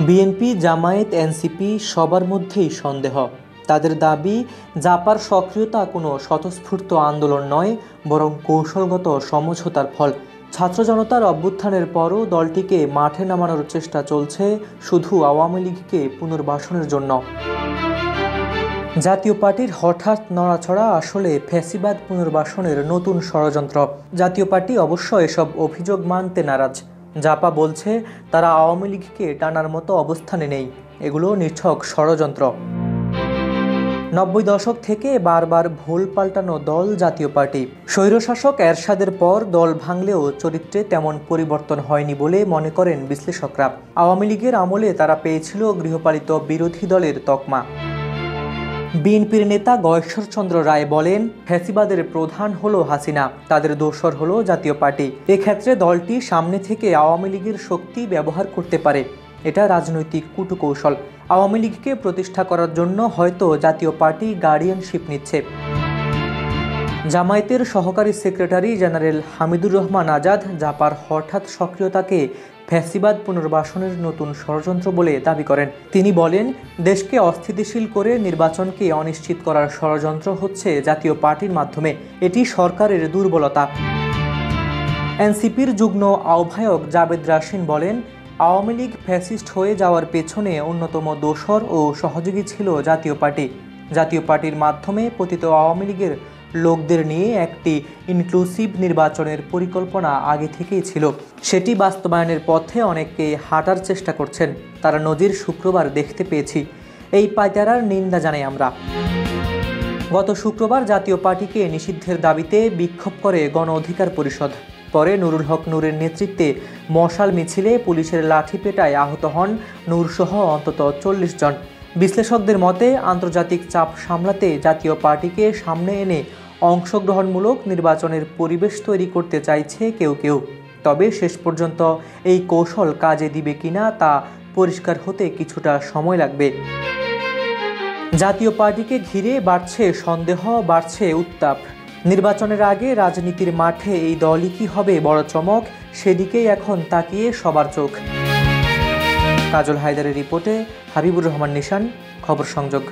BNP, Jamaat, NCP সবার মধ্যেই সন্দেহ। তাদের দাবি, জাপার সক্রিয়তা কোনো স্বতঃস্ফূর্ত আন্দোলন নয়, বরং কৌশলগত সমঝোতার ফল। ছাত্র জনতার অভ্যুত্থানের পরও দলটিকে মাঠে নামানোর চেষ্টা চলছে শুধু আওয়ামী লীগকে পুনর্বাসনের জন্য। জাতীয় পার্টির হঠাৎ নড়াচড়া আসলে ফ্যাসিবাদ পুনর্বাসনের নতুন ষড়যন্ত্র। জাতীয় পার্টি অবশ্য এসব অভিযোগ মানতে নারাজ। জাপা বলছে তারা আওয়ামী লীগকে টানার মতো অবস্থানে নেই, এগুলো নিছক ষড়যন্ত্র। 90 দশক থেকে বারবার ভুল পাল্টানো দল জাতীয় পার্টি। স্বৈরশাসক এরশাদের পর দল ভাঙলেও চরিত্রে তেমন পরিবর্তন হয়নি বলে মনে করেন বিশ্লেষকরা। আওয়ামী লীগের আমলে তারা পেয়েছিল গৃহপালিত বিরোধী দলের তকমা। বিএনপির নেতা গয়েশ্বরচন্দ্র রায় বলেন, ফ্যাসিবাদের প্রধান হলো হাসিনা, তাদের দোসর হলো জাতীয় পার্টি। এক্ষেত্রে দলটি সামনে থেকে আওয়ামী লীগের শক্তি ব্যবহার করতে পারে, এটা রাজনৈতিক কূটকৌশল। আওয়ামী লীগকে প্রতিষ্ঠা করার জন্য হয়তো জাতীয় পার্টি গার্ডিয়ানশিপ নিচ্ছে। জামায়াতের সহকারী সেক্রেটারি জেনারেল হামিদুর রহমান আজাদ জাপার হঠাৎ সক্রিয়তাকে ফ্যাসিবাদ পুনর্বাসনের নতুন ষড়যন্ত্র বলে দাবি করেন। তিনি বলেন, দেশকে অস্থিতিশীল করে নির্বাচনকে অনিশ্চিত করার ষড়যন্ত্র হচ্ছে জাতীয় পার্টির মাধ্যমে, এটি সরকারের দুর্বলতা। এনসিপির যুগ্ম আহ্বায়ক জাবেদ রাশিন বলেন, আওয়ামী লীগ ফ্যাসিস্ট হয়ে যাওয়ার পেছনে অন্যতম দোসর ও সহযোগী ছিল জাতীয় পার্টি। জাতীয় পার্টির মাধ্যমে পতিত আওয়ামী লীগের লোকদের নিয়ে একটি ইনক্লুসিভ নির্বাচনের পরিকল্পনা আগে থেকেই ছিল। সেটি বাস্তবায়নের পথে অনেকে হাঁটার চেষ্টা করছেন, তারা নজির শুক্রবার দেখতে পেয়েছি। এই পায়তারার নিন্দা জানাই আমরা। গত শুক্রবার জাতীয় পার্টিকে নিষিদ্ধের দাবিতে বিক্ষোভ করে গণ অধিকার পরিষদ। পরে নুরুল হক নূরের নেতৃত্বে মশাল মিছিলে পুলিশের লাঠিপেটায় আহত হন নূরসহ অন্তত 40 জন। বিশ্লেষকদের মতে, আন্তর্জাতিক চাপ সামলাতে জাতীয় পার্টিকে সামনে এনে অংশগ্রহণমূলক নির্বাচনের পরিবেশ তৈরি করতে চাইছে কেউ কেউ। তবে শেষ পর্যন্ত এই কৌশল কাজে দিবে কিনা তা পরিষ্কার হতে কিছুটা সময় লাগবে। জাতীয় পার্টিকে ঘিরে বাড়ছে সন্দেহ, বাড়ছে উত্তাপ। নির্বাচনের আগে রাজনীতির মাঠে এই দলই কি হবে বড় চমক, সেদিকেই এখন তাকিয়ে সবার চোখ। কাজল হায়দারের রিপোর্টে হাবিবুর রহমান নিশান, খবর সংযোগ।